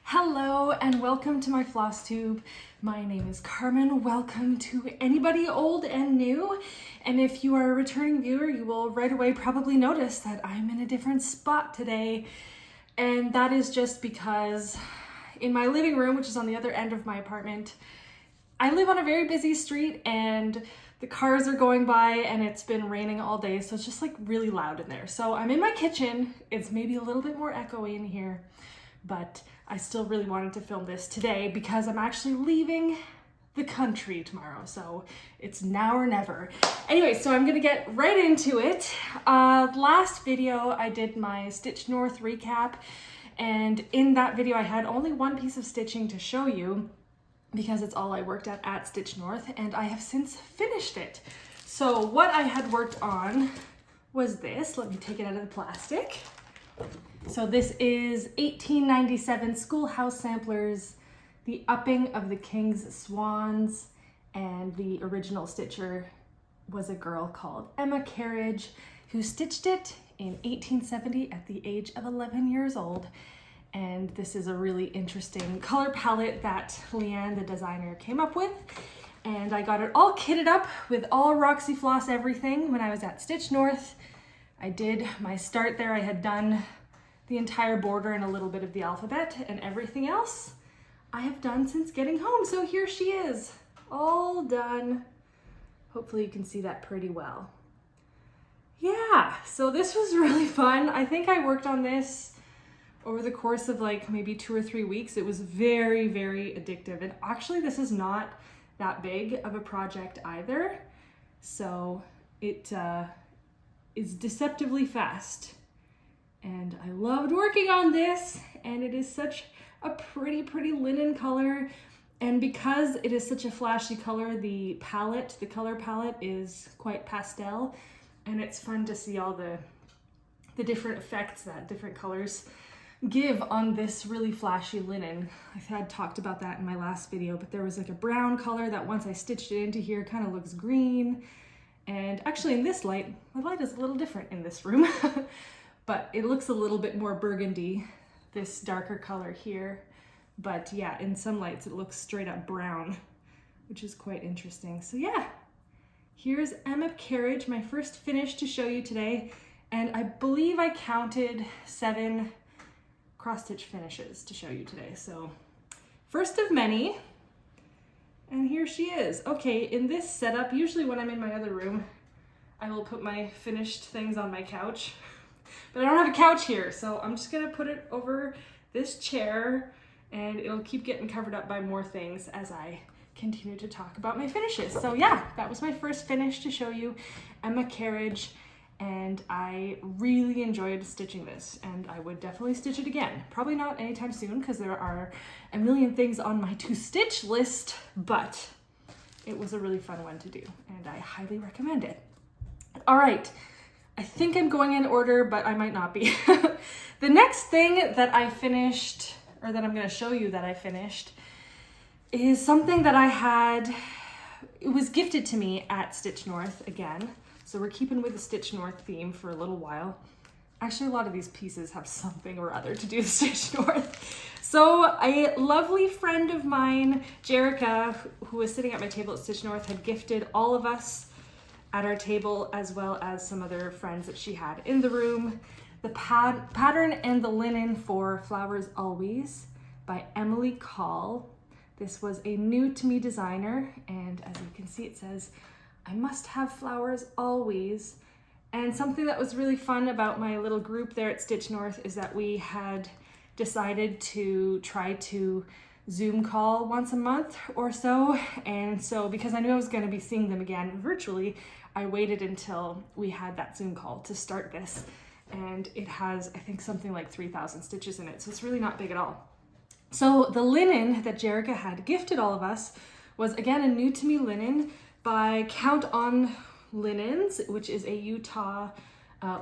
Hello and welcome to my Flosstube. My name is Carmen. Welcome to anybody old and new. And if you are a returning viewer, you will right away probably notice that I'm in a different spot today. And that is just because in my living room, which is on the other end of my apartment, I live on a very busy street and the cars are going by and it's been raining all day. So it's just like really loud in there. So I'm in my kitchen. It's maybe a little bit more echoey in here, but I still really wanted to film this today because I'm actually leaving the country tomorrow. So it's now or never. Anyway, so I'm gonna get right into it. Last video, I did my Stitch North recap. And in that video, I had only one piece of stitching to show you because it's all I worked at Stitch North, and I have since finished it. So what I had worked on was this. Let me take it out of the plastic. So this is 1897 Schoolhouse samplers, the Upping of the King's Swans, and the original stitcher was a girl called Emma Kerridge who stitched it in 1870 at the age of 11 years old. And this is a really interesting color palette that Leanne, the designer, came up with. And I got it all kitted up with all Roxy Floss everything when I was at Stitch North. I did my start there. I had done the entire border and a little bit of the alphabet, and everything else I have done since getting home. So here she is, all done. Hopefully you can see that pretty well. Yeah, so this was really fun. I think I worked on this over the course of like maybe 2 or 3 weeks. It was very, very addictive. And actually this is not that big of a project either. So it is deceptively fast. And I loved working on this, and it is such a pretty, pretty linen color. And because it is such a flashy color, the color palette is quite pastel, and it's fun to see all the different effects that different colors give on this really flashy linen. I had talked about that in my last video, but there was like a brown color that once I stitched it into here kind of looks green. And actually in this light, my light is a little different in this room. But it looks a little bit more burgundy, this darker color here. But yeah, in some lights it looks straight up brown, which is quite interesting. So yeah, here's Emma Kerridge, my first finish to show you today. And I believe I counted 7 cross-stitch finishes to show you today. So first of many, and here she is. Okay, in this setup, usually when I'm in my other room, I will put my finished things on my couch. But I don't have a couch here, so I'm just gonna put it over this chair and it'll keep getting covered up by more things as I continue to talk about my finishes. So yeah, that was my first finish to show you, Emma Kerridge, and I really enjoyed stitching this, and I would definitely stitch it again. Probably not anytime soon because there are a million things on my to stitch list, but it was a really fun one to do and I highly recommend it. All right. I think I'm going in order, but I might not be. The next thing that I finished, or that I'm going to show you that I finished, is something that I had, it was gifted to me at Stitch North again. So we're keeping with the Stitch North theme for a little while. Actually, a lot of these pieces have something or other to do with Stitch North. So a lovely friend of mine, Jerica, who was sitting at my table at Stitch North, had gifted all of us at our table, as well as some other friends that she had in the room, the pattern and the linen for Flowers Always by Emily Call. This was a new to me designer, and as you can see it says, I must have flowers always. And something that was really fun about my little group there at Stitch North is that we had decided to try to Zoom call once a month or so. And so because I knew I was going to be seeing them again virtually, I waited until we had that Zoom call to start this. And it has, I think, something like 3,000 stitches in it. So it's really not big at all. So the linen that Jerica had gifted all of us was, again, a new to me linen by Count On Linens, which is a Utah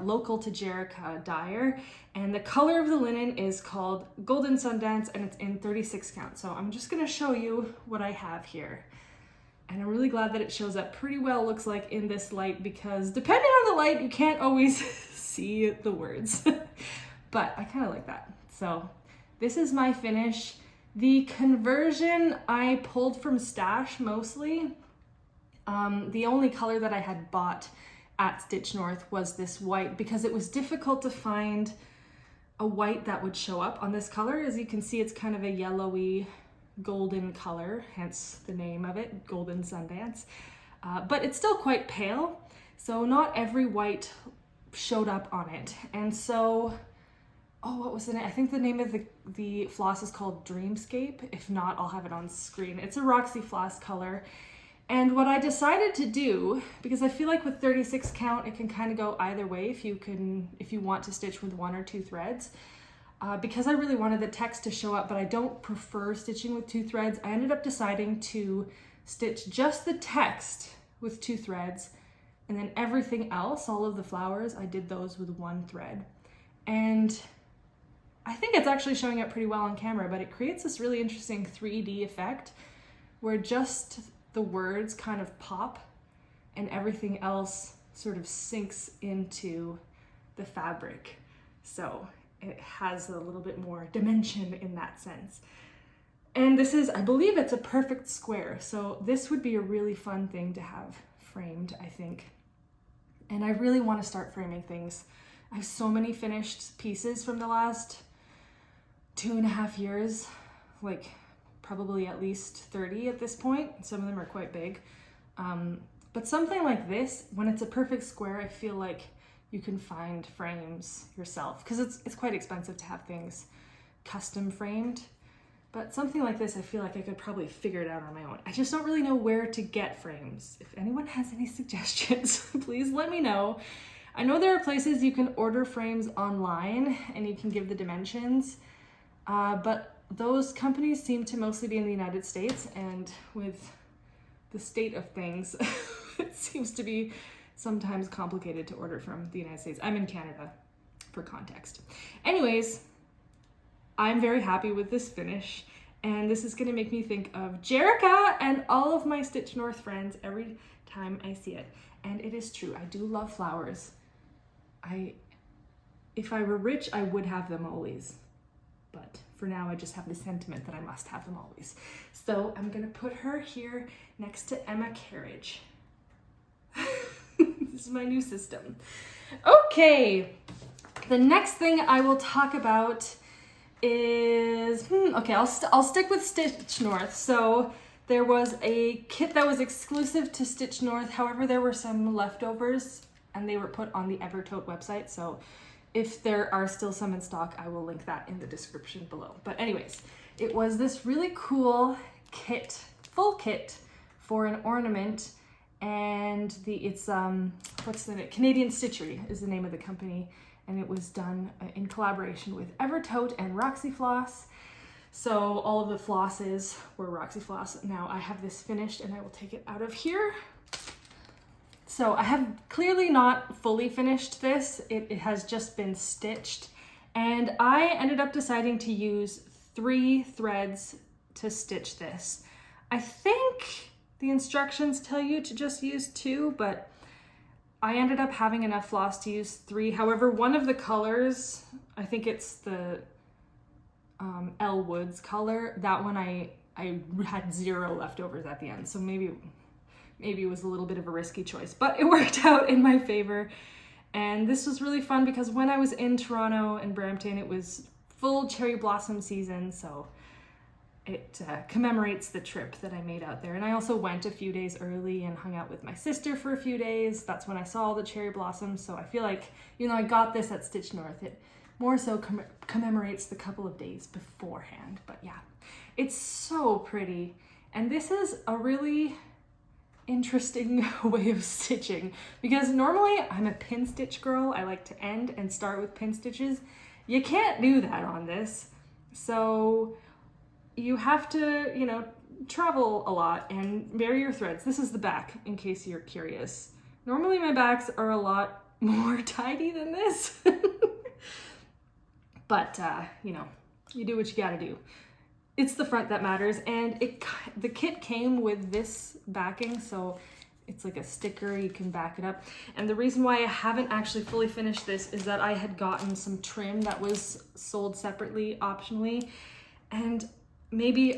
local to Jerica dyer. And the color of the linen is called Golden Sundance, and it's in 36 count. So I'm just gonna show you what I have here. And I'm really glad that it shows up pretty well, looks like, in this light, because depending on the light, you can't always see the words. But I kind of like that. So This is my finish. The conversion I pulled from Stash mostly. The only color that I had bought at Stitch North was this white because it was difficult to find a white that would show up on this color. As you can see, it's kind of a yellowy golden color, hence the name of it, Golden Sundance. But it's still quite pale, so not every white showed up on it. And so, oh, what was the name? I think the name of the floss is called Dreamscape. If not, I'll have it on screen. It's a Roxy floss color. And what I decided to do, because I feel like with 36 count, it can kind of go either way if you want to stitch with 1 or 2 threads. Because I really wanted the text to show up, but I don't prefer stitching with 2 threads, I ended up deciding to stitch just the text with 2 threads, and then everything else, all of the flowers, I did those with 1 thread. And I think it's actually showing up pretty well on camera, but it creates this really interesting 3D effect where just the words kind of pop and everything else sort of sinks into the fabric. So it has a little bit more dimension in that sense. And this is, I believe it's a perfect square. So this would be a really fun thing to have framed, I think. And I really want to start framing things. I have so many finished pieces from the last 2.5 years, like probably at least 30 at this point. Some of them are quite big. But something like this, when it's a perfect square, I feel like you can find frames yourself, because it's quite expensive to have things custom framed. But something like this, I feel like I could probably figure it out on my own. I just don't really know where to get frames. If anyone has any suggestions, please let me know. I know there are places you can order frames online and you can give the dimensions, but those companies seem to mostly be in the United States, and with the state of things, it seems to be sometimes complicated to order from the United States. I'm in Canada, for context. Anyways, I'm very happy with this finish, and this is gonna make me think of Jerrica and all of my Stitch North friends every time I see it. And it is true, I do love flowers. If I were rich, I would have them always. But for now, I just have the sentiment that I must have them always. So I'm gonna put her here next to Emma Kerridge. This is my new system. Okay, the next thing I will talk about is, okay, I'll stick with Stitch North. So there was a kit that was exclusive to Stitch North. However, there were some leftovers and they were put on the Evertote website. So if there are still some in stock, I will link that in the description below. But anyways, it was this really cool kit, full kit for an ornament, and it's what's the name? Canadian Stitchery is the name of the company, and it was done in collaboration with Evertote and Roxy Floss. So all of the flosses were Roxy Floss. Now I have this finished and I will take it out of here. So I have clearly not fully finished this. It has just been stitched, and I ended up deciding to use 3 threads to stitch this. I think the instructions tell you to just use 2, but I ended up having enough floss to use 3. However, one of the colors, I think it's the Elle Woods color, that one I had 0 leftovers at the end, so maybe it was a little bit of a risky choice, but it worked out in my favor. And this was really fun because when I was in Toronto and Brampton, it was full cherry blossom season, so it commemorates the trip that I made out there. And I also went a few days early and hung out with my sister for a few days. That's when I saw all the cherry blossoms, so I feel like, you know, I got this at Stitch North. It more so commemorates the couple of days beforehand, but yeah, it's so pretty. And this is a really interesting way of stitching, because normally I'm a pin stitch girl. I like to end and start with pin stitches. You can't do that on this, so you have to, you know, travel a lot and vary your threads. This is the back, in case you're curious. Normally my backs are a lot more tidy than this, but you know, you do what you gotta do. It's the front that matters, and the kit came with this backing, so it's like a sticker, you can back it up. And the reason why I haven't actually fully finished this is that I had gotten some trim that was sold separately, optionally. And maybe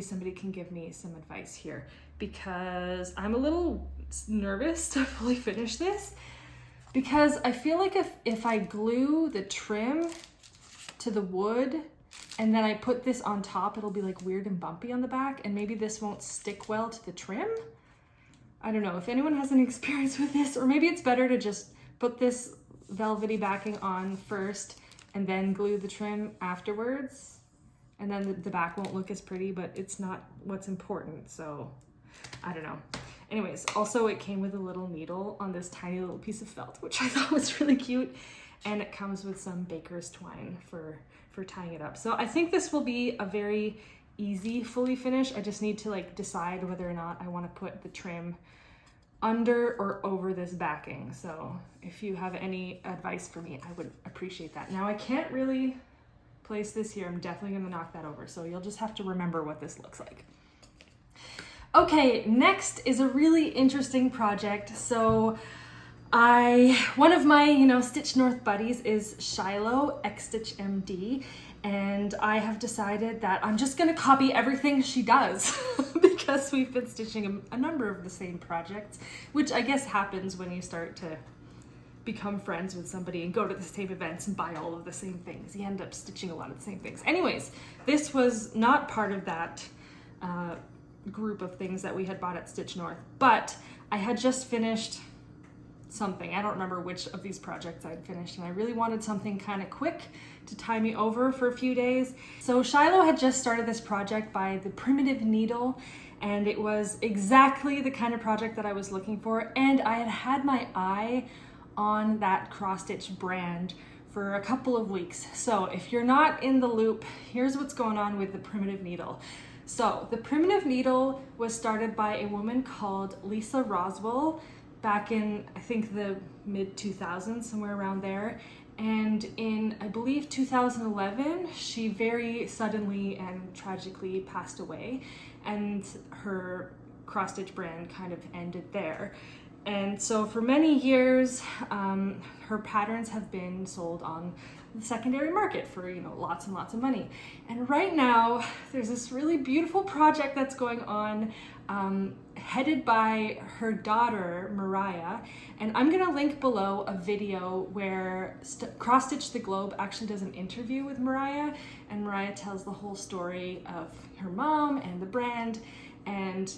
somebody can give me some advice here, because I'm a little nervous to fully finish this, because I feel like if I glue the trim to the wood and then I put this on top, it'll be like weird and bumpy on the back, and maybe this won't stick well to the trim. I don't know if anyone has any experience with this, or maybe it's better to just put this velvety backing on first and then glue the trim afterwards, and then the back won't look as pretty, but it's not what's important, so I don't know. Anyways, also it came with a little needle on this tiny little piece of felt, which I thought was really cute, and it comes with some baker's twine for tying it up. So I think this will be a very easy fully finish. I just need to like decide whether or not I want to put the trim under or over this backing. So if you have any advice for me, I would appreciate that. Now I can't really place this here. I'm definitely going to knock that over. So you'll just have to remember what this looks like. Okay, next is a really interesting project. So one of my, Stitch North buddies is Shiloh X Stitch MD, and I have decided that I'm just gonna copy everything she does because we've been stitching a number of the same projects, which I guess happens when you start to become friends with somebody and go to the same events and buy all of the same things. You end up stitching a lot of the same things. Anyways, this was not part of that group of things that we had bought at Stitch North, but I had just finished something. I don't remember which of these projects I'd finished, and I really wanted something kind of quick to tie me over for a few days. So Shiloh had just started this project by the Primitive Needle, and it was exactly the kind of project that I was looking for, and I had had my eye on that cross stitch brand for a couple of weeks. So if you're not in the loop, here's what's going on with the Primitive Needle. So the Primitive Needle was started by a woman called Lisa Roswell back in, I think, the mid-2000s, somewhere around there. And in, I believe, 2011, she very suddenly and tragically passed away, and her cross-stitch brand kind of ended there. And so for many years, her patterns have been sold on the secondary market for, lots and lots of money. And right now, there's this really beautiful project that's going on, headed by her daughter, Mariah. And I'm gonna link below a video where Cross Stitch the Globe actually does an interview with Mariah, and Mariah tells the whole story of her mom and the brand, and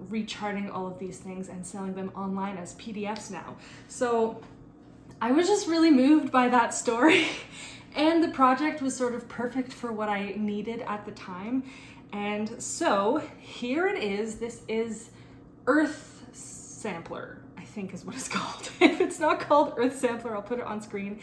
recharting all of these things and selling them online as PDFs now. So I was just really moved by that story, and the project was sort of perfect for what I needed at the time. And so here it is. This is Earth Sampler, I think is what it's called. If it's not called Earth Sampler, I'll put it on screen.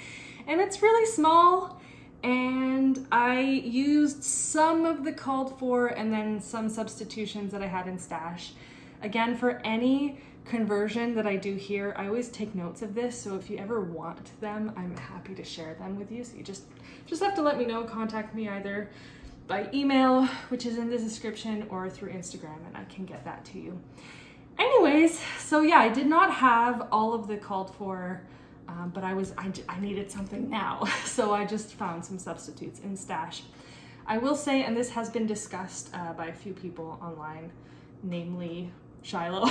And it's really small, and I used some of the called for and then some substitutions that I had in stash. Again, for any conversion that I do here, I always take notes of this, so if you ever want them, I'm happy to share them with you. So you just have to let me know. Contact me either by email, which is in the description, or through Instagram, and I can get that to you. Anyways, so yeah, I did not have all of the called for, but I needed something now, so I just found some substitutes in stash. I will say, and this has been discussed by a few people online, namely Shiloh,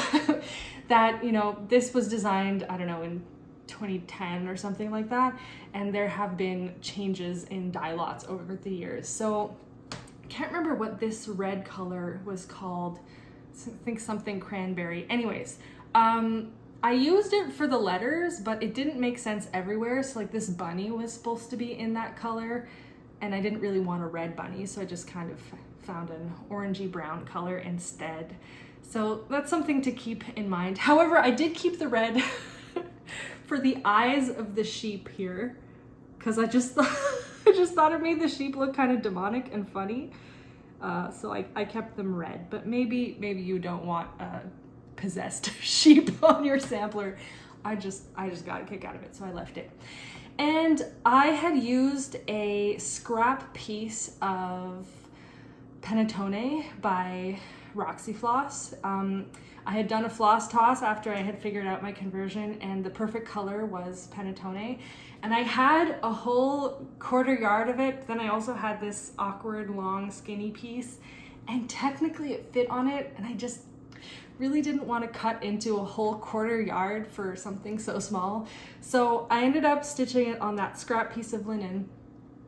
that this was designed, I don't know, in 2010 or something like that, and there have been changes in dye lots over the years. So I can't remember what this red color was called. I think something cranberry. Anyways, I used it for the letters, but it didn't make sense everywhere. So like this bunny was supposed to be in that color, and I didn't really want a red bunny, so I just kind of found an orangey brown color instead. So that's something to keep in mind. However, I did keep the red for the eyes of the sheep here, because I just thought it made the sheep look kind of demonic and funny. So I kept them red, but maybe you don't want a possessed sheep on your sampler. I just got a kick out of it, so I left it. And I had used a scrap piece of Panettone by Roxy Floss. I had done a floss toss after I had figured out my conversion, and the perfect color was Panettone. And I had a whole quarter yard of it. Then I also had this awkward long skinny piece, and technically it fit on it, and I just really didn't want to cut into a whole quarter yard for something so small. So I ended up stitching it on that scrap piece of linen.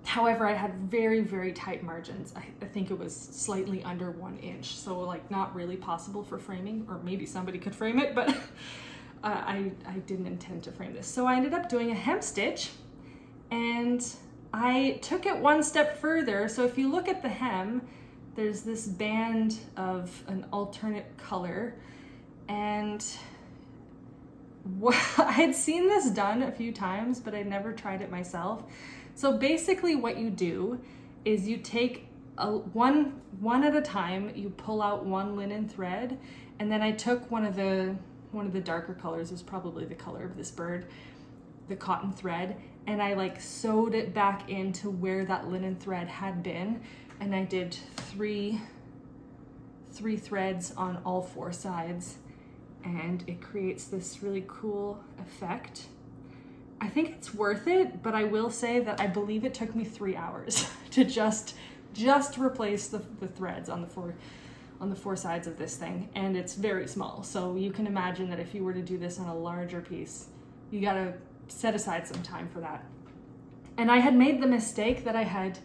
However, I had very, very tight margins. I think it was slightly under 1 inch. So like not really possible for framing, or maybe somebody could frame it, but I didn't intend to frame this. So I ended up doing a hem stitch, and I took it one step further. So if you look at the hem, there's this band of an alternate color, and I had seen this done a few times, but I'd never tried it myself. So basically what you do is you take one at a time, you pull out one linen thread, and then I took one of the darker colors, is probably the color of this bird, the cotton thread, and I like sewed it back into where that linen thread had been, and I did three threads on all 4 sides, and it creates this really cool effect. I think it's worth it, but I will say that I believe it took me 3 hours to just replace the threads on the 4 sides of this thing, and it's very small. So you can imagine that if you were to do this on a larger piece, you gotta set aside some time for that. And I had made the mistake that I had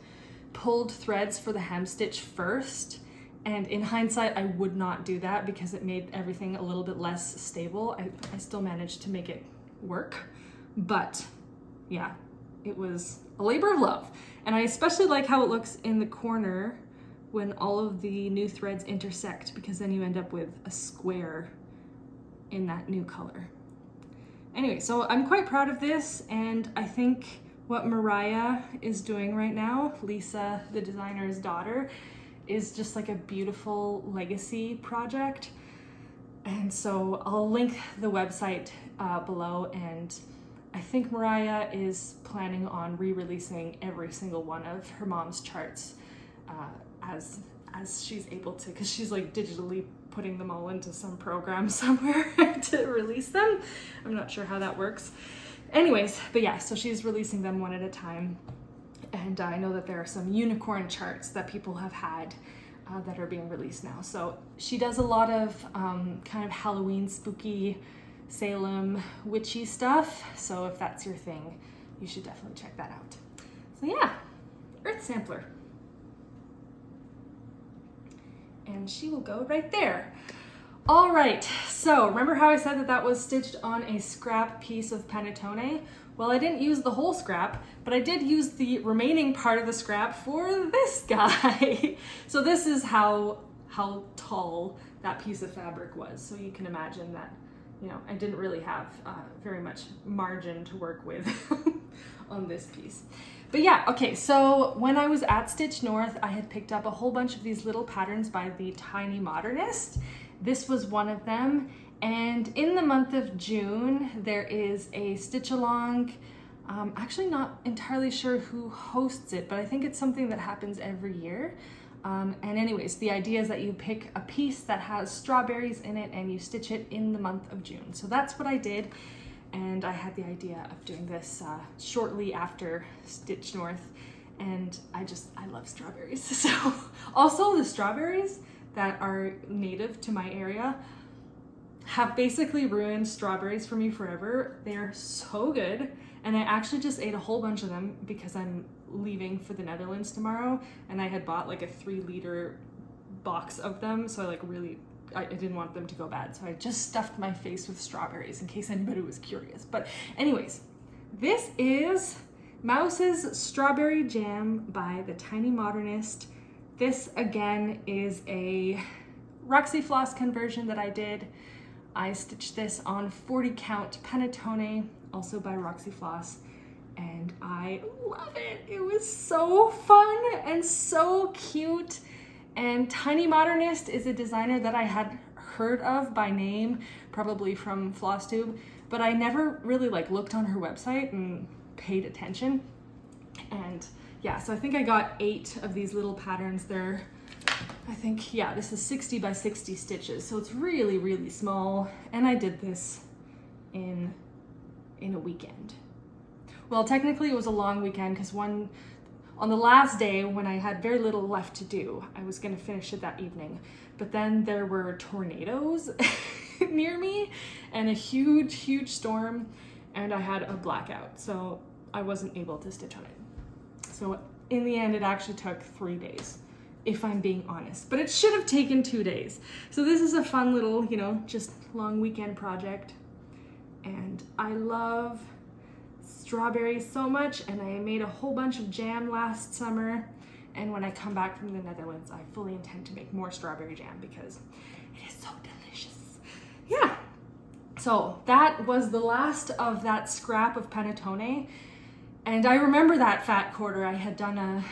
pulled threads for the hem stitch first, and in hindsight I would not do that because it made everything a little bit less stable. I still managed to make it work. But yeah, it was a labor of love. And I especially like how it looks in the corner when all of the new threads intersect, because then you end up with a square in that new color. Anyway, so I'm quite proud of this, and I think what Mariah is doing right now, Lisa, the designer's daughter, is just like a beautiful legacy project. And so I'll link the website below, and I think Mariah is planning on re-releasing every single one of her mom's charts as she's able to, because she's like digitally putting them all into some program somewhere to release them. I'm not sure how that works. Anyways, but yeah, so she's releasing them one at a time. And I know that there are some unicorn charts that people have had that are being released now. So she does a lot of kind of Halloween spooky Salem witchy stuff, so if that's your thing, you should definitely check that out. So yeah, Earth Sampler. And she will go right there. All right, so remember how I said that that was stitched on a scrap piece of Panettone? Well, I didn't use the whole scrap, but I did use the remaining part of the scrap for this guy. So this is how tall that piece of fabric was. So you can imagine that, you know, I didn't really have very much margin to work with on this piece. But yeah, okay, so when I was at Stitch North, I had picked up a whole bunch of these little patterns by the Tiny Modernist. This was one of them. And in the month of June, there is a stitch along. Actually not entirely sure who hosts it, but I think it's something that happens every year. And anyways, the idea is that you pick a piece that has strawberries in it and you stitch it in the month of June. So that's what I did. And I had the idea of doing this shortly after Stitch North. And I love strawberries. So also the strawberries that are native to my area have basically ruined strawberries for me forever. They're so good. And I actually just ate a whole bunch of them because I'm leaving for the Netherlands tomorrow, and I had bought like a 3-liter box of them, so I didn't want them to go bad, so I just stuffed my face with strawberries in case anybody was curious. But anyways, this is Mouse's Strawberry Jam by the Tiny Modernist. This again is a Roxy Floss conversion that I did. I stitched this on 40 count Panettone, also by Roxy Floss, and I love it. It was so fun and so cute. And Tiny Modernist is a designer that I had heard of by name, probably from Flosstube, but I never really looked on her website and paid attention. And yeah, so I think I got 8 of these little patterns. They're I think, yeah, this is 60 by 60 stitches. So it's really, really small. And I did this in a weekend. Well, technically it was a long weekend because on the last day when I had very little left to do, I was gonna finish it that evening. But then there were tornadoes near me and a huge, huge storm, and I had a blackout. So I wasn't able to stitch on it. So in the end, it actually took 3 days, if I'm being honest, but it should have taken 2 days. So this is a fun little, you know, just long weekend project. And I love strawberries so much, and I made a whole bunch of jam last summer. And when I come back from the Netherlands, I fully intend to make more strawberry jam because it is so delicious. Yeah. So that was the last of that scrap of panettone. And I remember that fat quarter. I had done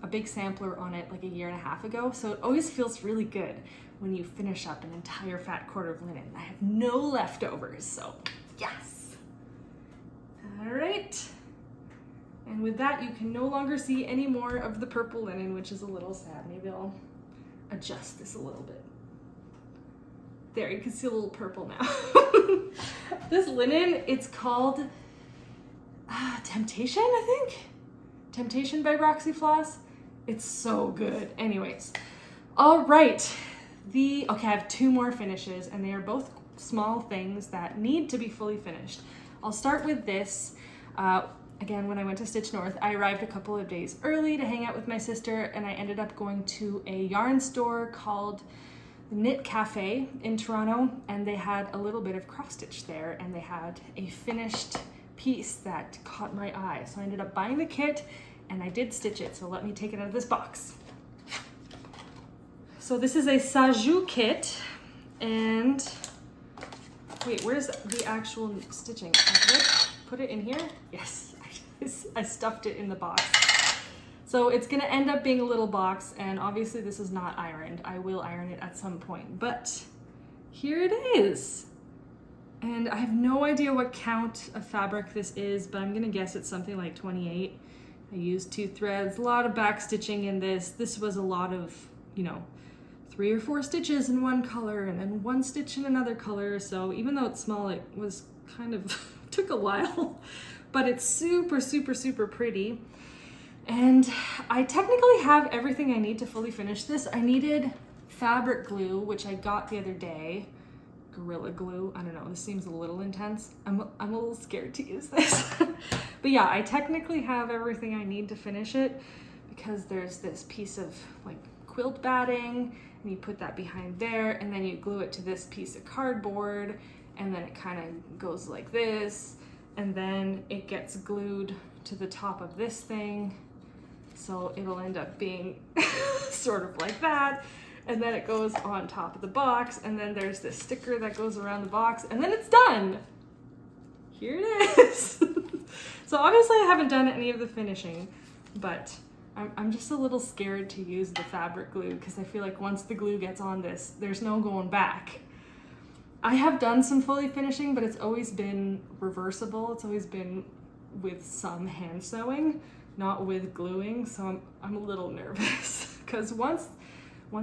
a big sampler on it like a year and a half ago. So it always feels really good when you finish up an entire fat quarter of linen. I have no leftovers, so yes. All right. And with that, you can no longer see any more of the purple linen, which is a little sad. Maybe I'll adjust this a little bit. There, you can see a little purple now. This linen, it's called Temptation, I think? Temptation by Roxy Floss. It's so good. Anyways, all right. Okay, I have 2 more finishes, and they are both small things that need to be fully finished. I'll start with this. Again, when I went to Stitch North, I arrived a couple of days early to hang out with my sister, and I ended up going to a yarn store called the Knit Cafe in Toronto, and they had a little bit of cross stitch there, and they had a finished piece that caught my eye. So I ended up buying the kit, and I did stitch it. So let me take it out of this box. So this is a Sajou kit, and wait, where's the actual stitching? Did I put it in here? Yes, I stuffed it in the box. So it's gonna end up being a little box, and obviously this is not ironed. I will iron it at some point, but here it is. And I have no idea what count of fabric this is, but I'm gonna guess it's something like 28. I used 2 threads, a lot of back stitching in this. This was a lot of, you know, 3 or 4 stitches in one color and then 1 stitch in another color. So even though it's small, it was kind of, took a while, but it's super, super, super pretty. And I technically have everything I need to fully finish this. I needed fabric glue, which I got the other day. Gorilla glue, I don't know, this seems a little intense. I'm a little scared to use this. But yeah, I technically have everything I need to finish it because there's this piece of like quilt batting, and you put that behind there, and then you glue it to this piece of cardboard, and then it kind of goes like this, and then it gets glued to the top of this thing. So it'll end up being sort of like that. And then it goes on top of the box, and then there's this sticker that goes around the box, and then it's done. Here it is. So obviously I haven't done any of the finishing, but I'm just a little scared to use the fabric glue because I feel like once the glue gets on this, there's no going back. I have done some fully finishing, but it's always been reversible. It's always been with some hand sewing, not with gluing. So I'm a little nervous because once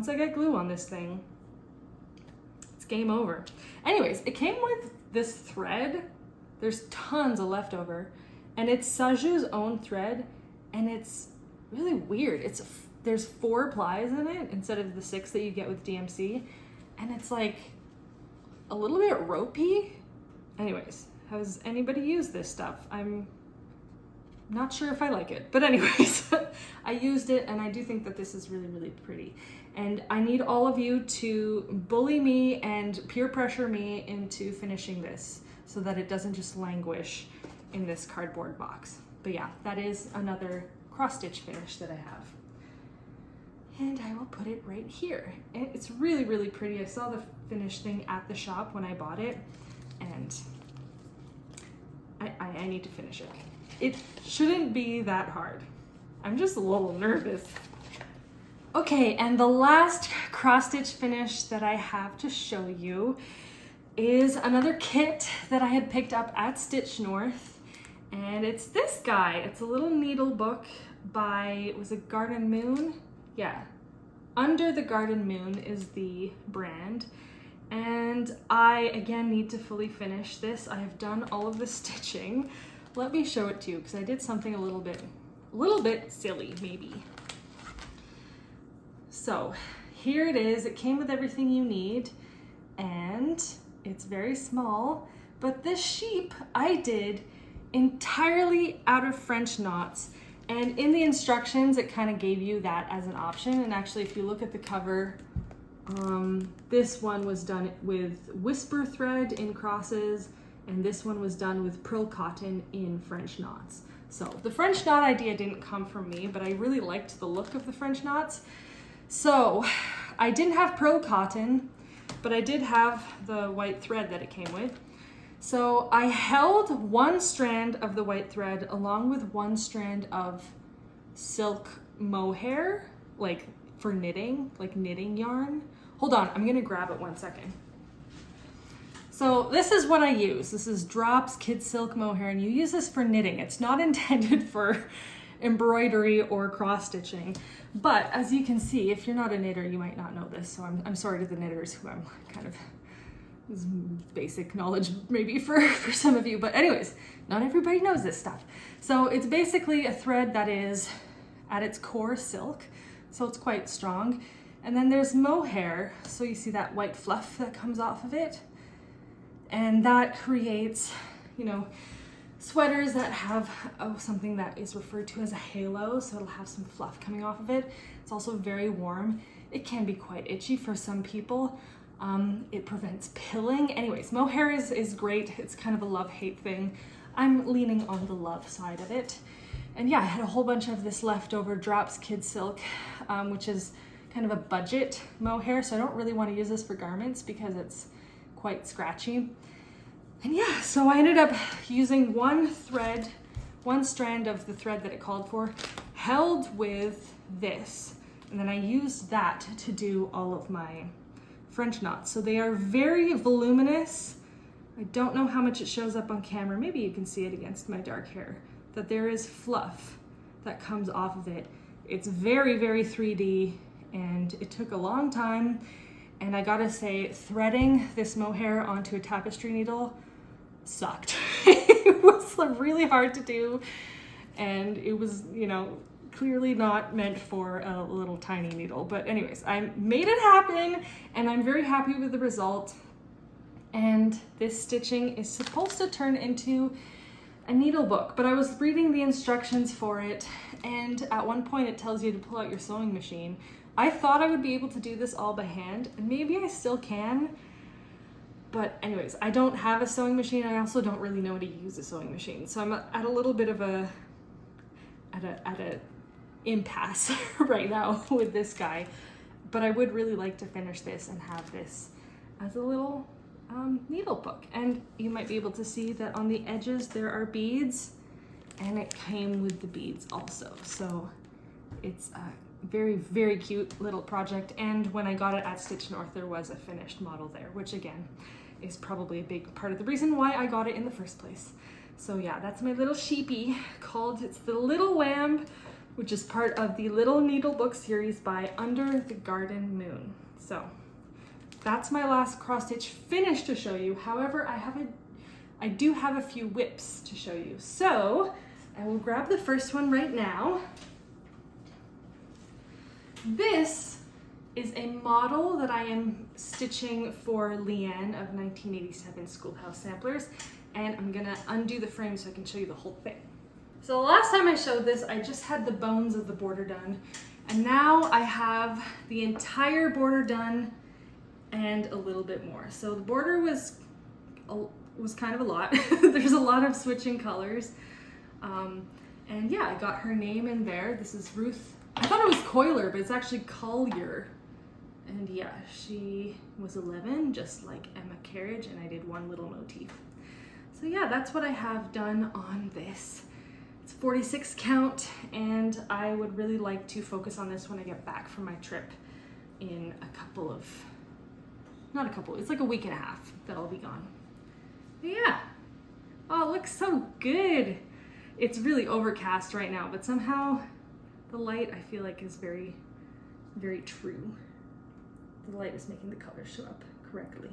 I get glue on this thing, it's game over. Anyways, it came with this thread. There's tons of leftover, and it's Sajou's own thread, and it's really weird. There's 4 plies in it instead of the 6 that you get with DMC, and it's like a little bit ropey. Anyways, has anybody used this stuff? I'm not sure if I like it, but anyways, I used it, and I do think that this is really, really pretty. And I need all of you to bully me and peer pressure me into finishing this so that it doesn't just languish in this cardboard box. But yeah, that is another cross-stitch finish that I have. And I will put it right here. And it's really, really pretty. I saw the finished thing at the shop when I bought it, and I need to finish it. It shouldn't be that hard. I'm just a little nervous. Okay, and the last cross-stitch finish that I have to show you is another kit that I had picked up at Stitch North, and it's this guy. It's a little needle book by, was it Garden Moon? Yeah, Under the Garden Moon is the brand. And I, again, need to fully finish this. I have done all of the stitching. Let me show it to you because I did something a little bit silly, maybe. So here it is. It came with everything you need and it's very small, but this sheep I did entirely out of French knots. And in the instructions, it kind of gave you that as an option. And actually, if you look at the cover, this one was done with whisper thread in crosses, and this one was done with pearl cotton in French knots. So the French knot idea didn't come from me, but I really liked the look of the French knots. So I didn't have pearl cotton, but I did have the white thread that it came with. So I held one strand of the white thread along with one strand of silk mohair, like for knitting, like knitting yarn. Hold on, I'm gonna grab it 1 second. So this is what I use. This is Drops Kid Silk Mohair, and you use this for knitting. It's not intended for embroidery or cross stitching. But as you can see, if you're not a knitter, you might not know this. So I'm sorry to the knitters who I'm kind of, this is basic knowledge maybe for some of you. But anyways, not everybody knows this stuff. So it's basically a thread that is at its core silk. So it's quite strong. And then there's mohair. So you see that white fluff that comes off of it. And that creates, you know, sweaters that have something that is referred to as a halo. So it'll have some fluff coming off of it. It's also very warm. It can be quite itchy for some people. It prevents pilling. Anyways, mohair is great. It's kind of a love-hate thing. I'm leaning on the love side of it. And yeah, I had a whole bunch of this leftover Drops Kid Silk, which is kind of a budget mohair. So I don't really want to use this for garments because it's quite scratchy. And yeah, so I ended up using one strand of the thread that it called for, held with this. And then I used that to do all of my French knots. So they are very voluminous. I don't know how much it shows up on camera. Maybe you can see it against my dark hair, that there is fluff that comes off of it. It's very, very 3D, and it took a long time. And I gotta say, threading this mohair onto a tapestry needle sucked. It was really hard to do. And it was, you know, clearly not meant for a little tiny needle. But anyways, I made it happen and I'm very happy with the result. And this stitching is supposed to turn into a needle book, but I was reading the instructions for it, and at one point it tells you to pull out your sewing machine. I thought I would be able to do this all by hand, and maybe I still can, but anyways, I don't have a sewing machine. I also don't really know how to use a sewing machine, so I'm at a little bit of a impasse right now with this guy. But I would really like to finish this and have this as a little needle book. And you might be able to see that on the edges there are beads, and it came with the beads also. So it's a very, very cute little project. And when I got it at Stitch North, there was a finished model there, which again is probably a big part of the reason why I got it in the first place. So yeah, that's my little sheepy it's the Little Lamb, which is part of the Little Needle Book series by Under the Garden Moon. So that's my last cross stitch finish to show you. However, I do have a few whips to show you. So I will grab the first one right now. This is a model that I am stitching for Leanne of 1987 Schoolhouse Samplers, and I'm gonna undo the frame so I can show you the whole thing. So the last time I showed this, I just had the bones of the border done, and now I have the entire border done and a little bit more. So the border was kind of a lot. There's a lot of switching colors. And yeah, I got her name in there. This is Ruth. I thought it was Coyler, but it's actually Colyer. And yeah, she was 11, just like Emma Kerridge, and I did one little motif. So yeah, that's what I have done on this. It's 46 count, and I would really like to focus on this when I get back from my trip in it's like a week and a half that I'll be gone. But yeah. Oh, it looks so good. It's really overcast right now, but somehow the light I feel like is very very true. The light is making the colors show up correctly.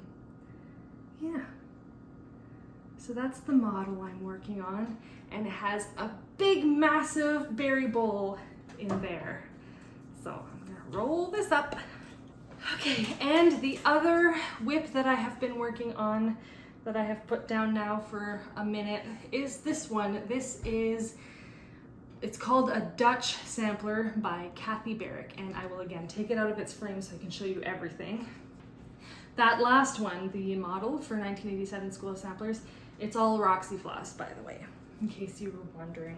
Yeah. So that's the model I'm working on, and it has a big, massive berry bowl in there. So I'm gonna roll this up. Okay, and the other whip that I have been working on that I have put down now for a minute is this one. It's called a Dutch Sampler by Barrick, and I will again take it out of its frame so I can show you everything. That last one, the model for 1987 Schoolhouse samplers, it's all Roxy floss, by the way, in case you were wondering.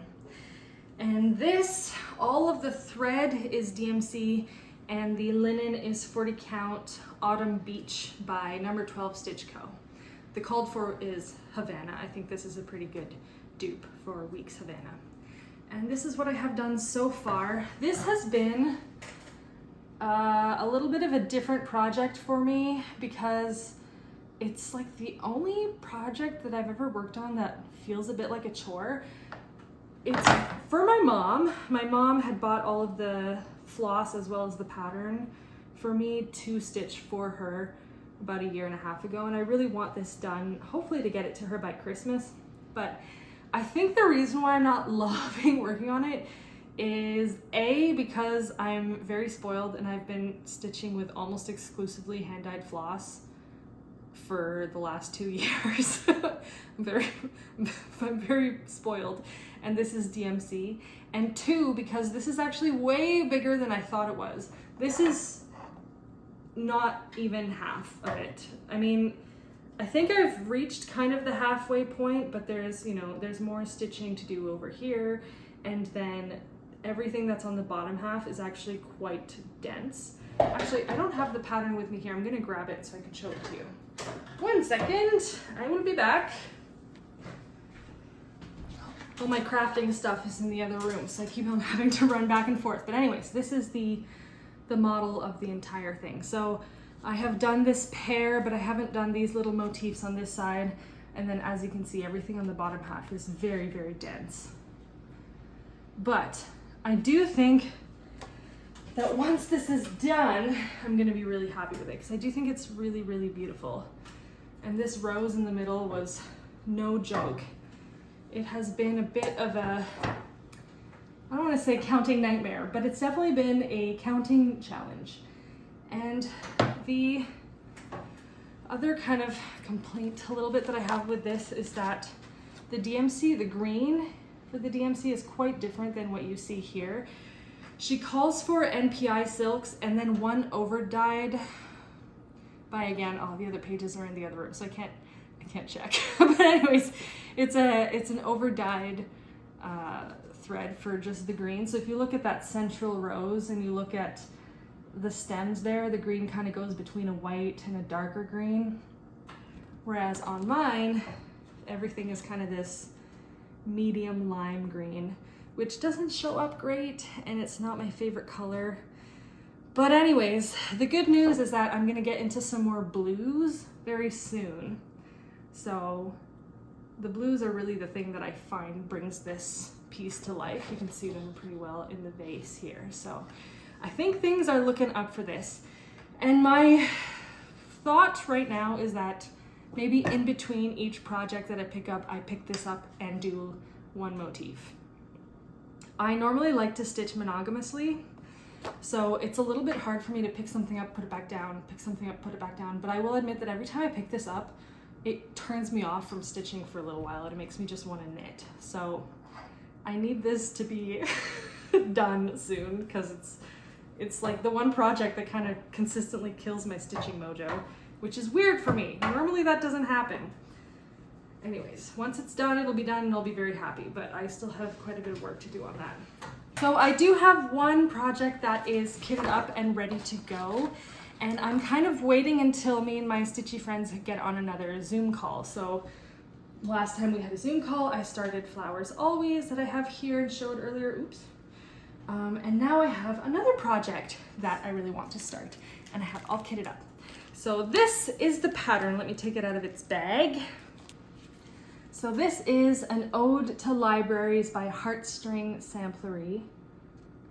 And this, all of the thread is DMC, and the linen is 40 count Autumn Beach by No. 12 Stitch Co. The called for is Havana. I think this is a pretty good dupe for Weeks Havana. And this is what I have done so far. This has been a little bit of a different project for me because it's like the only project that I've ever worked on that feels a bit like a chore. It's for my mom. My mom had bought all of the floss as well as the pattern for me to stitch for her about 1.5 years ago, and I really want this done, hopefully to get it to her by Christmas. But I think the reason why I'm not loving working on it is A, because I'm very spoiled and I've been stitching with almost exclusively hand-dyed floss for the last 2 years. I'm very spoiled, and this is DMC. And 2, because this is actually way bigger than I thought it was. This is not even half of it. I mean, I think I've reached kind of the halfway point, but there's more stitching to do over here, and then everything that's on the bottom half is actually quite dense. Actually, I don't have the pattern with me here. I'm gonna grab it so I can show it to you. 1 second, I will be back. All my crafting stuff is in the other room, so I keep on having to run back and forth. But anyways, this is the model of the entire thing. So I have done this pair, but I haven't done these little motifs on this side. And then as you can see, everything on the bottom half is very, very dense. But I do think that once this is done, I'm gonna be really happy with it, because I do think it's really, really beautiful. And this rose in the middle was no joke. It has been a bit of a, I don't want to say counting nightmare, but it's definitely been a counting challenge. And the other kind of complaint a little bit that I have with this is that the DMC, the green for the DMC is quite different than what you see here. She calls for NPI silks and then one over dyed by, again, all the other pages are in the other room, so I can't check. But anyways, it's an over dyed thread for just the green. So if you look at that central rose and you look at the stems there, the green kind of goes between a white and a darker green. Whereas on mine, everything is kind of this medium lime green, which doesn't show up great, and it's not my favorite color. But anyways, the good news is that I'm gonna get into some more blues very soon. So the blues are really the thing that I find brings this piece to life. You can see them pretty well in the vase here. So I think things are looking up for this. And my thought right now is that maybe in between each project that I pick this up and do one motif. I normally like to stitch monogamously, so it's a little bit hard for me to pick something up, put it back down, pick something up, put it back down. But I will admit that every time I pick this up, it turns me off from stitching for a little while. It makes me just want to knit. So I need this to be done soon, because it's like the one project that kind of consistently kills my stitching mojo, which is weird for me. Normally that doesn't happen. Anyways, once it's done, it'll be done and I'll be very happy, but I still have quite a bit of work to do on that. So I do have one project that is kitted up and ready to go, and I'm kind of waiting until me and my stitchy friends get on another Zoom call. So last time we had a Zoom call, I started Flowers Always that I have here and showed earlier, oops. And now I have another project that I really want to start, and I have all kitted up. So this is the pattern. Let me take it out of its bag. So this is an Ode to Libraries by Heartstring Samplery,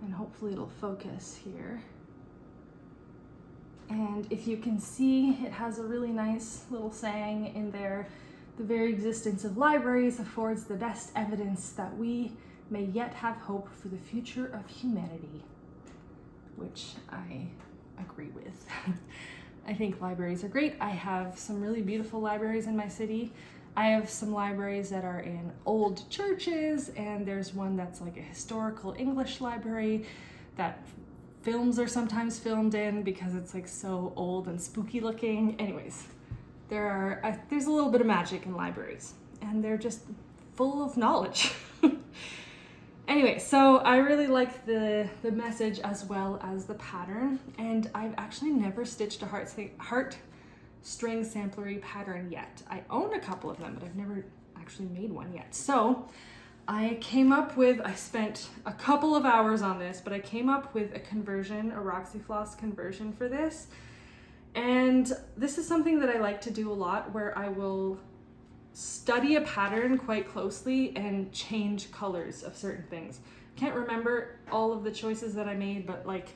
and hopefully it'll focus here. And if you can see, it has a really nice little saying in there: the very existence of libraries affords the best evidence that we may yet have hope for the future of humanity, which I agree with. I think libraries are great. I have some really beautiful libraries in my city. I have some libraries that are in old churches, and there's one that's like a historical English library that films are sometimes filmed in because it's like so old and spooky looking. Anyways, there's a little bit of magic in libraries, and they're just full of knowledge. Anyway, so I really like the message as well as the pattern, and I've actually never stitched a Heartstring Samplery pattern yet. I own a couple of them, but I've never actually made one yet. So I spent a couple of hours on this, but I came up with a Roxyfloss conversion for this. And this is something that I like to do a lot, where I will study a pattern quite closely and change colors of certain things. Can't remember all of the choices that I made, but like,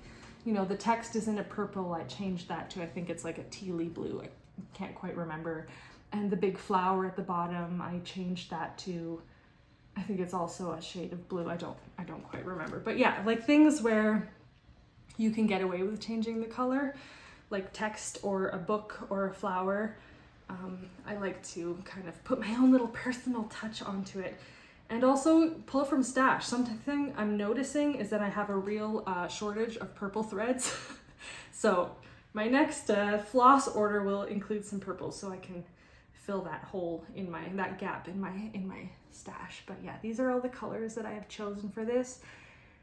you know, the text is in a purple. I changed that to, I think it's like a tealy blue. I can't quite remember. And the big flower at the bottom, I changed that to, I think it's also a shade of blue. I don't quite remember. But yeah, like things where you can get away with changing the color, like text or a book or a flower. I like to kind of put my own little personal touch onto it, and also pull from stash. Something I'm noticing is that I have a real shortage of purple threads. So my next floss order will include some purples, so I can fill that hole in that gap in my stash. But yeah, these are all the colors that I have chosen for this.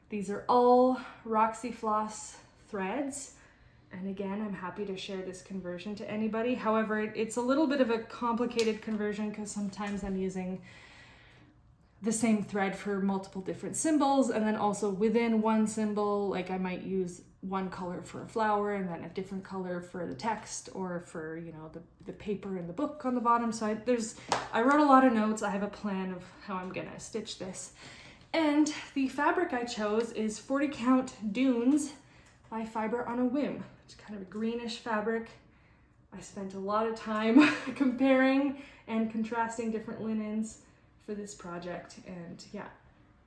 These are all Roxyfloss threads. And again, I'm happy to share this conversion to anybody. However, it's a little bit of a complicated conversion because sometimes I'm using the same thread for multiple different symbols, and then also within one symbol, like I might use one color for a flower and then a different color for the text, or for, you know, the paper in the book on the bottom. So I wrote a lot of notes. I have a plan of how I'm gonna stitch this. And the fabric I chose is 40 Count Dunes by Fiber on a Whim. It's kind of a greenish fabric. I spent a lot of time comparing and contrasting different linens for this project, and yeah,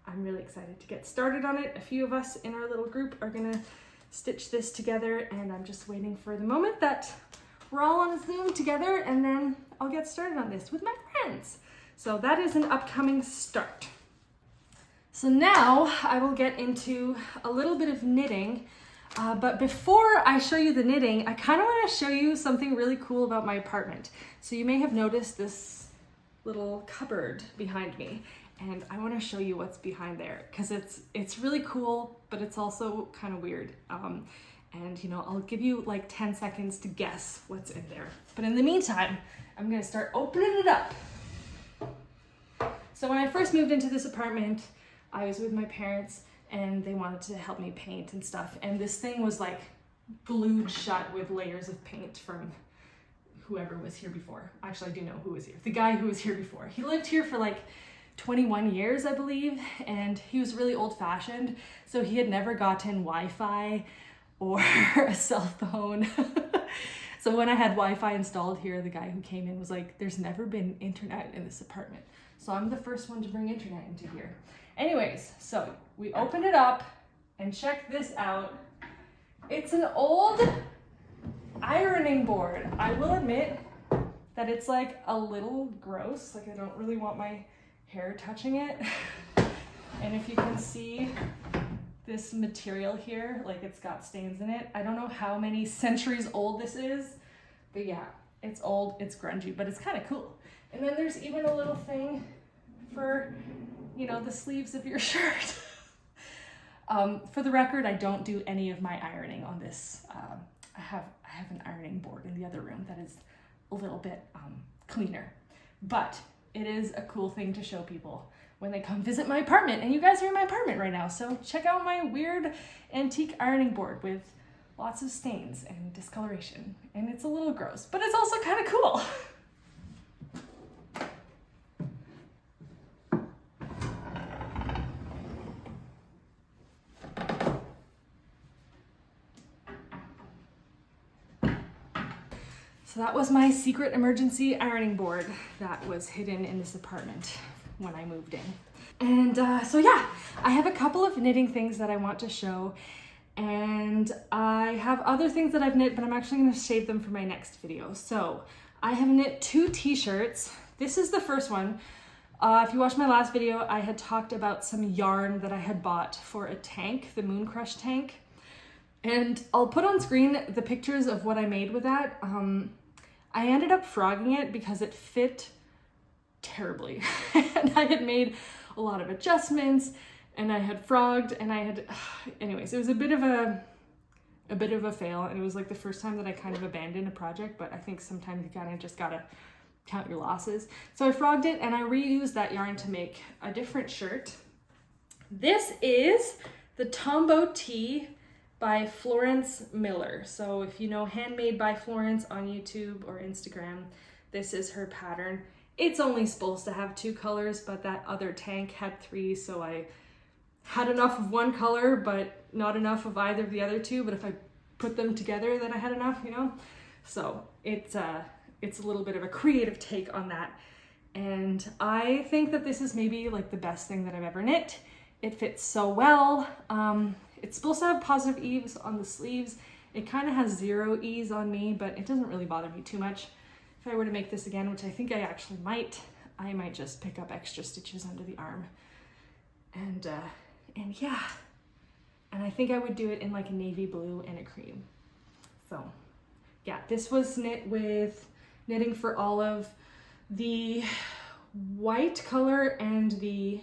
I'm really excited to get started on it. A few of us in our little group are gonna stitch this together, and I'm just waiting for the moment that we're all on a Zoom together, and then I'll get started on this with my friends. So that is an upcoming start. So now I will get into a little bit of knitting. But before I show you the knitting, I kind of want to show you something really cool about my apartment. So you may have noticed this little cupboard behind me, and I want to show you what's behind there, because it's really cool, but it's also kind of weird. And you know, I'll give you like 10 seconds to guess what's in there. But in the meantime, I'm going to start opening it up. So when I first moved into this apartment, I was with my parents, and they wanted to help me paint and stuff. And this thing was like glued shut with layers of paint from whoever was here before. Actually, I do know who was here. The guy who was here before. He lived here for like 21 years, I believe, and he was really old-fashioned. So he had never gotten Wi-Fi or a cell phone. So when I had Wi-Fi installed here, the guy who came in was like, there's never been internet in this apartment. So I'm the first one to bring internet into here. Anyways, so we opened it up and check this out. It's an old ironing board. I will admit that it's like a little gross. Like I don't really want my hair touching it. And if you can see this material here, like it's got stains in it. I don't know how many centuries old this is, but yeah, it's old, it's grungy, but it's kind of cool. And then there's even a little thing for, you know, the sleeves of your shirt. For the record, I don't do any of my ironing on this. I have an ironing board in the other room that is a little bit cleaner, but it is a cool thing to show people when they come visit my apartment. And you guys are in my apartment right now, so check out my weird antique ironing board with lots of stains and discoloration. And it's a little gross, but it's also kind of cool. So that was my secret emergency ironing board that was hidden in this apartment when I moved in. And so yeah, I have a couple of knitting things that I want to show, and I have other things that I've knit, but I'm actually going to save them for my next video. So I have knit 2 t-shirts. This is the first one. If you watched my last video, I had talked about some yarn that I had bought for a tank, the Moon Crush tank. And I'll put on screen the pictures of what I made with that. I ended up frogging it because it fit terribly. And I had made a lot of adjustments, and I had frogged, and I had, anyways, it was a bit of a fail. And it was like the first time that I kind of abandoned a project, but I think sometimes you kind of just gotta count your losses. So I frogged it, and I reused that yarn to make a different shirt. This is the Tombo tee by Florence Miller. So if you know Handmade by Florence on YouTube or Instagram, this is her pattern. It's only supposed to have 2 colors, but that other tank had 3, so I had enough of one color, but not enough of either of the other 2. But if I put them together, then I had enough, you know? So it's a little bit of a creative take on that. And I think that this is maybe like the best thing that I've ever knit. It fits so well. It's supposed to have positive eaves on the sleeves. It kind of has 0 ease on me, but it doesn't really bother me too much. If I were to make this again, which I think I actually might, I might just pick up extra stitches under the arm. And yeah, and I think I would do it in like a navy blue and a cream. So yeah, this was knit with Knitting for Olive. The white color and the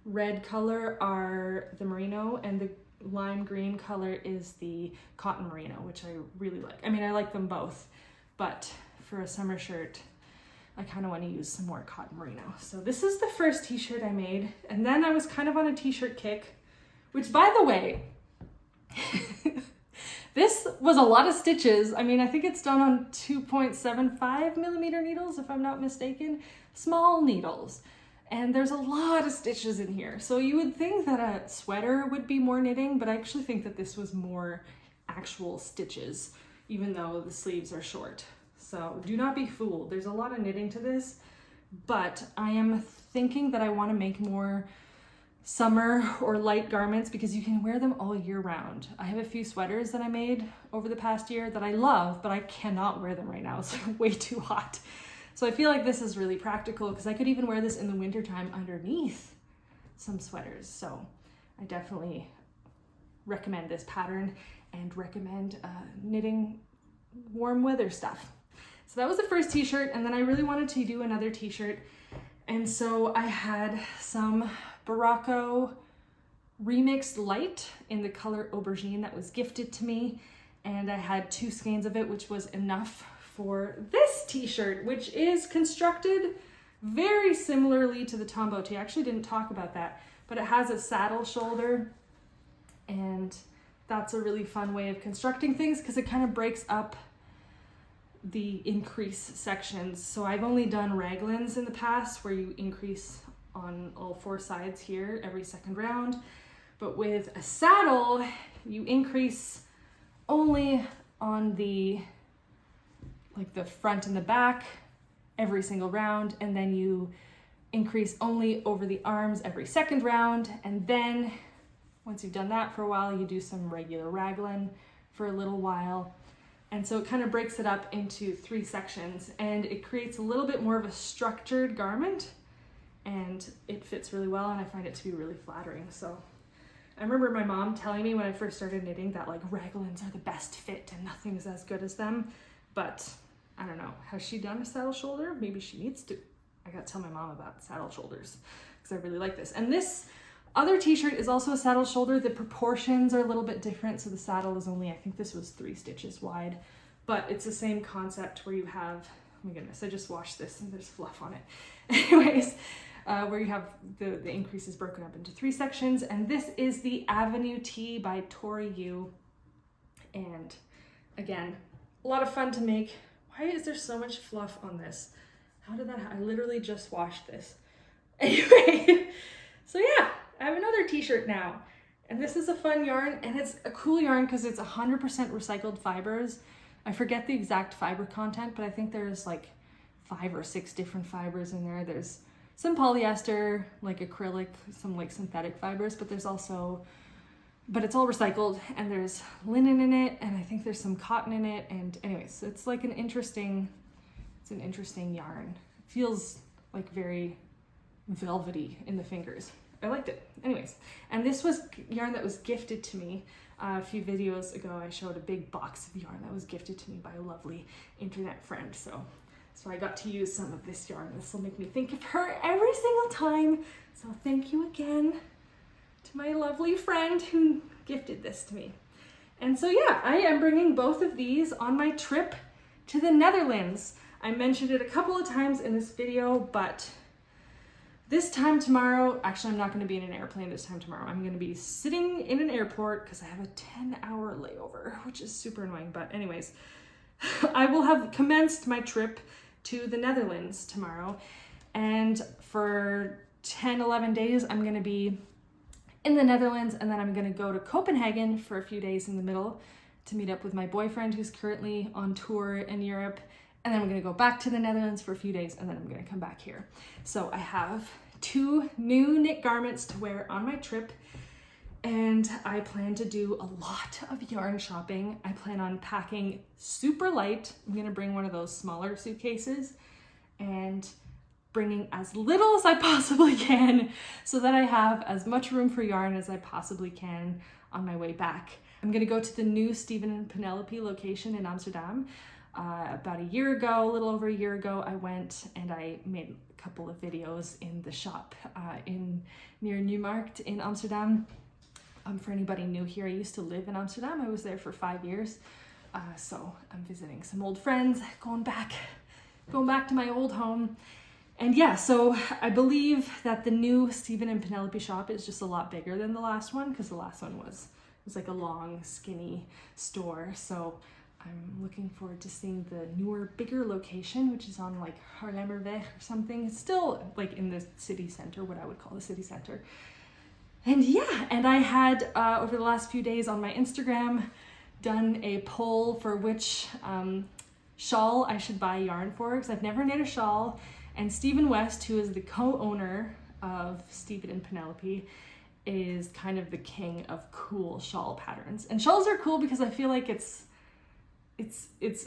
red color are the merino, and the lime green color is the cotton merino, which I really like. I mean, I like them both, but for a summer shirt, I kind of want to use some more cotton merino. So this is the first t-shirt I made, and then I was kind of on a t-shirt kick, which, by the way, this was a lot of stitches. I mean, I think it's done on 2.75 millimeter needles, if I'm not mistaken, small needles. And there's a lot of stitches in here. So you would think that a sweater would be more knitting, but I actually think that this was more actual stitches, even though the sleeves are short. So do not be fooled. There's a lot of knitting to this, but I am thinking that I want to make more summer or light garments because you can wear them all year round. I have a few sweaters that I made over the past year that I love, but I cannot wear them right now. It's like way too hot. So I feel like this is really practical because I could even wear this in the wintertime underneath some sweaters. So I definitely recommend this pattern and recommend knitting warm weather stuff. So that was the first t-shirt, and then I really wanted to do another t-shirt. And so I had some Barocco remixed light in the color aubergine that was gifted to me. And I had 2 skeins of it, which was enough for this t-shirt, which is constructed very similarly to the Tombo tee. I actually didn't talk about that, but it has a saddle shoulder, and that's a really fun way of constructing things because it kind of breaks up the increase sections. So I've only done raglans in the past where you increase on all 4 sides here every second round, but with a saddle you increase only on the front and the back every single round, and then you increase only over the arms every second round, and then once you've done that for a while you do some regular raglan for a little while. And so it kind of breaks it up into 3 sections, and it creates a little bit more of a structured garment, and it fits really well, and I find it to be really flattering. So I remember my mom telling me when I first started knitting that like raglans are the best fit and nothing's as good as them, but I don't know. Has she done a saddle shoulder? Maybe she needs to. I gotta tell my mom about saddle shoulders because I really like this. And this other t-shirt is also a saddle shoulder. The proportions are a little bit different. So the saddle is only, I think this was 3 stitches wide, but it's the same concept where you have, oh my goodness, I just washed this and there's fluff on it. Anyways, where you have the increases broken up into 3 sections. And this is the Avenue Tee by Tori Yu. And again, a lot of fun to make. Why is there so much fluff on this? How did that happen? I literally just washed this. Anyway, so yeah, I have another t-shirt now. And this is a fun yarn, and it's a cool yarn because it's 100% recycled fibers. I forget the exact fiber content, but I think there's like 5 or 6 different fibers in there. There's some polyester, like acrylic, some like synthetic fibers, but there's also, but it's all recycled, and there's linen in it, and I think there's some cotton in it. And anyways, it's like an interesting yarn. It feels like very velvety in the fingers. I liked it. Anyways, and this was yarn that was gifted to me. A few videos ago, I showed a big box of yarn that was gifted to me by a lovely internet friend. So I got to use some of this yarn. This will make me think of her every single time. So thank you again to my lovely friend who gifted this to me. And so yeah, I am bringing both of these on my trip to the Netherlands. I mentioned it a couple of times in this video, but this time tomorrow, actually I'm not going to be in an airplane this time tomorrow. I'm going to be sitting in an airport because I have a 10-hour layover, which is super annoying. But anyways, I will have commenced my trip to the Netherlands tomorrow. And for 10, 11 days, I'm going to be in the Netherlands, and then I'm going to go to Copenhagen for a few days in the middle to meet up with my boyfriend who's currently on tour in Europe. And then I'm going to go back to the Netherlands for a few days, and then I'm going to come back here. So I have 2 new knit garments to wear on my trip, and I plan to do a lot of yarn shopping. I plan on packing super light. I'm going to bring one of those smaller suitcases and bringing as little as I possibly can so that I have as much room for yarn as I possibly can on my way back. I'm going to go to the new Stephen and Penelope location in Amsterdam. About a year ago, a little over a year ago, I went and I made a couple of videos in the shop near Newmarkt in Amsterdam. For anybody new here, I used to live in Amsterdam. I was there for 5 years. So I'm visiting some old friends, going back to my old home. And yeah, so I believe that the new Stephen and Penelope shop is just a lot bigger than the last one, because the last one was like a long, skinny store. So I'm looking forward to seeing the newer, bigger location, which is on like Haarlemmerweg or something. It's still like in the city center, what I would call the city center. And yeah, and I had over the last few days on my Instagram done a poll for which shawl I should buy yarn for, because I've never knit a shawl. And Stephen West, who is the co-owner of Stephen and Penelope, is kind of the king of cool shawl patterns. And shawls are cool because I feel like it's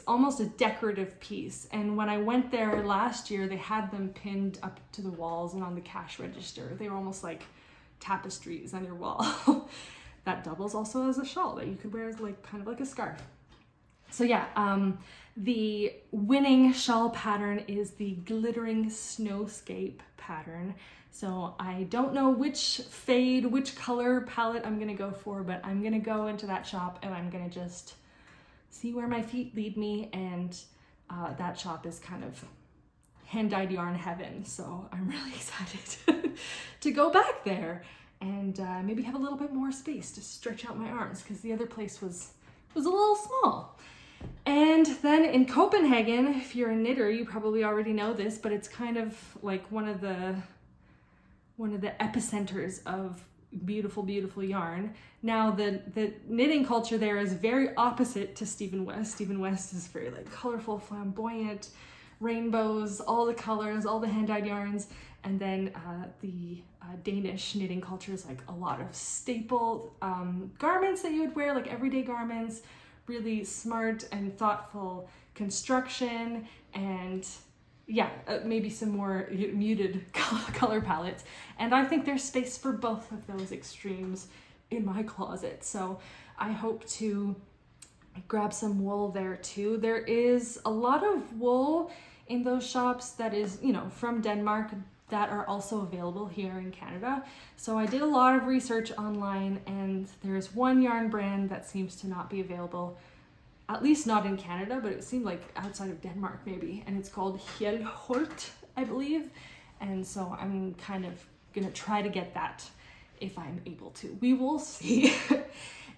almost a decorative piece. And when I went there last year, they had them pinned up to the walls and on the cash register. They were almost like tapestries on your wall. That doubles also as a shawl that you could wear as like kind of like a scarf. So yeah, the winning shawl pattern is the glittering snowscape pattern. So I don't know which color palette I'm gonna go for, but I'm gonna go into that shop and I'm gonna just see where my feet lead me. And that shop is kind of hand-dyed yarn heaven. So I'm really excited to go back there and maybe have a little bit more space to stretch out my arms, because the other place was a little small. And then in Copenhagen, if you're a knitter, you probably already know this, but it's kind of like one of the epicenters of beautiful, beautiful yarn. Now the knitting culture there is very opposite to Stephen West. Stephen West is very like colorful, flamboyant, rainbows, all the colors, all the hand-dyed yarns. And then the Danish knitting culture is like a lot of staple garments that you would wear, like everyday garments, really smart and thoughtful construction, and yeah, maybe some more muted color palettes. And I think there's space for both of those extremes in my closet. So I hope to grab some wool there too. There is a lot of wool in those shops that is, you know, from Denmark, that are also available here in Canada. So I did a lot of research online, and there's one yarn brand that seems to not be available, at least not in Canada, but it seemed like outside of Denmark maybe, and it's called Fjellholt, I believe. And so I'm kind of gonna try to get that if I'm able to. We will see.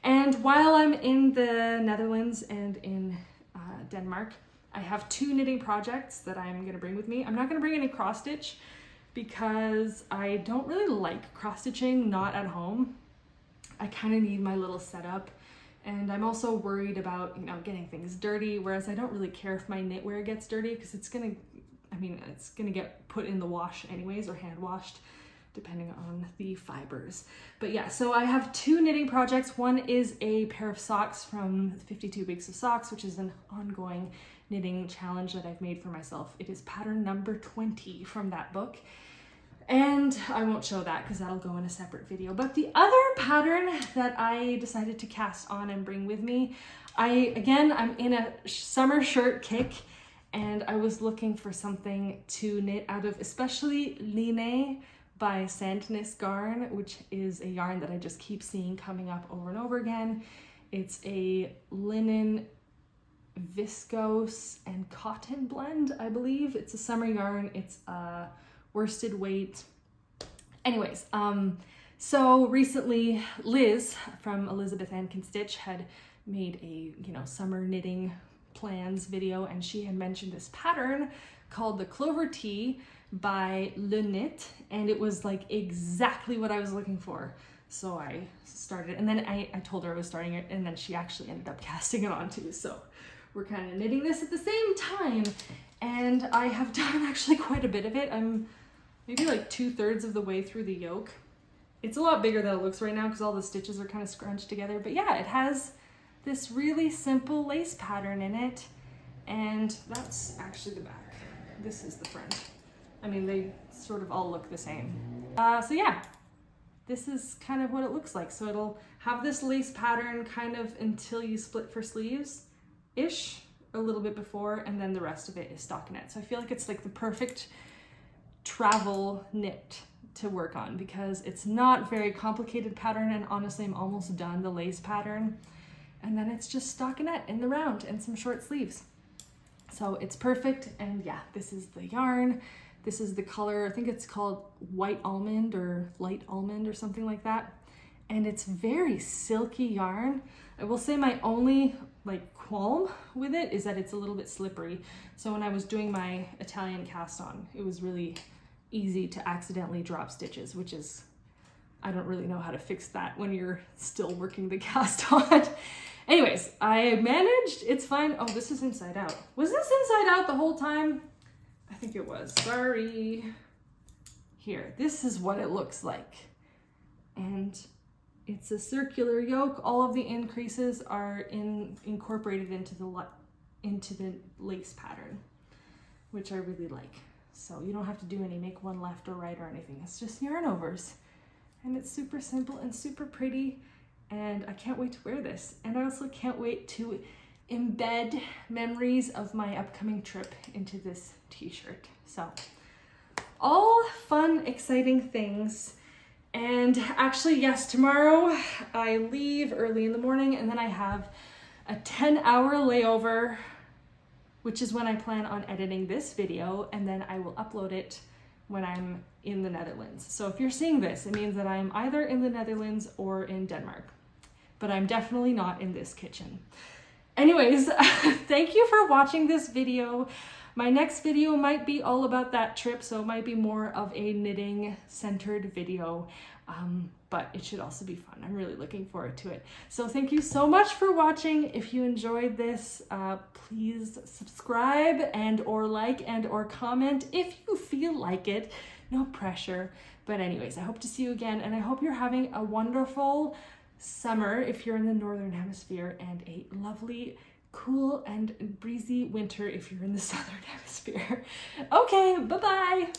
And while I'm in the Netherlands and in Denmark, I have 2 knitting projects that I'm gonna bring with me. I'm not gonna bring any cross stitch because I don't really like cross stitching, not at home. I kind of need my little setup And I'm also worried about, you know, getting things dirty, whereas I don't really care if my knitwear gets dirty because it's gonna get put in the wash anyways, or hand washed, depending on the fibers. But yeah, so I have 2 knitting projects. One is a pair of socks from 52 Weeks of Socks, which is an ongoing knitting challenge that I've made for myself. It is pattern number 20 from that book. And I won't show that because that'll go in a separate video. But the other pattern that I decided to cast on and bring with me, I'm in a summer shirt kick, and I was looking for something to knit out of, especially Line by Sandnes Garn, which is a yarn that I just keep seeing coming up over and over again. It's a linen viscose and cotton blend, I believe. It's a summer yarn. It's a worsted weight. Anyways, so recently Liz from Elizabeth Ann Can Stitch had made a, you know, summer knitting plans video, and she had mentioned this pattern called the Clover Tee by Le Knit, and it was like exactly what I was looking for. So I started, and then I told her I was starting it, and then she actually ended up casting it on too. So we're kind of knitting this at the same time, and I have done actually quite a bit of it. I'm maybe like 2/3 of the way through the yoke. It's a lot bigger than it looks right now because all the stitches are kind of scrunched together. But yeah, it has this really simple lace pattern in it, and that's actually the back. This is the front. I mean, they sort of all look the same. So yeah, this is kind of what it looks like. So it'll have this lace pattern kind of until you split for sleeves-ish, a little bit before, and then the rest of it is stockinette. So I feel like it's like the perfect travel knit to work on because it's not very complicated pattern, and honestly I'm almost done the lace pattern, and then it's just stockinette in the round and some short sleeves. So it's perfect. And yeah, this is the yarn, this is the color, I think it's called white almond or light almond or something like that, and it's very silky yarn. I will say my only like qualm with it is that it's a little bit slippery. So when I was doing my Italian cast on, it was really easy to accidentally drop stitches, which is, I don't really know how to fix that when you're still working the cast on. Anyways, I managed, it's fine. Oh, this is inside out. Was this inside out the whole time? I think it was, sorry. Here, this is what it looks like. And it's a circular yoke. All of the increases are incorporated into the lace pattern, which I really like. So you don't have to do any make one left or right or anything. It's just yarn overs, and it's super simple and super pretty. And I can't wait to wear this. And I also can't wait to embed memories of my upcoming trip into this t-shirt. So all fun, exciting things. And actually, yes, tomorrow I leave early in the morning, and then I have a 10-hour layover, which is when I plan on editing this video, and then I will upload it when I'm in the Netherlands. So if you're seeing this, it means that I'm either in the Netherlands or in Denmark, but I'm definitely not in this kitchen. Anyways, thank you for watching this video. My next video might be all about that trip, so it might be more of a knitting centered video, but it should also be fun. I'm really looking forward to it. So thank you so much for watching. If you enjoyed this, please subscribe and or like and or comment if you feel like it. No pressure. But anyways, I hope to see you again, and I hope you're having a wonderful summer if you're in the Northern Hemisphere, and a lovely, cool and breezy winter if you're in the Southern Hemisphere. Okay, bye-bye.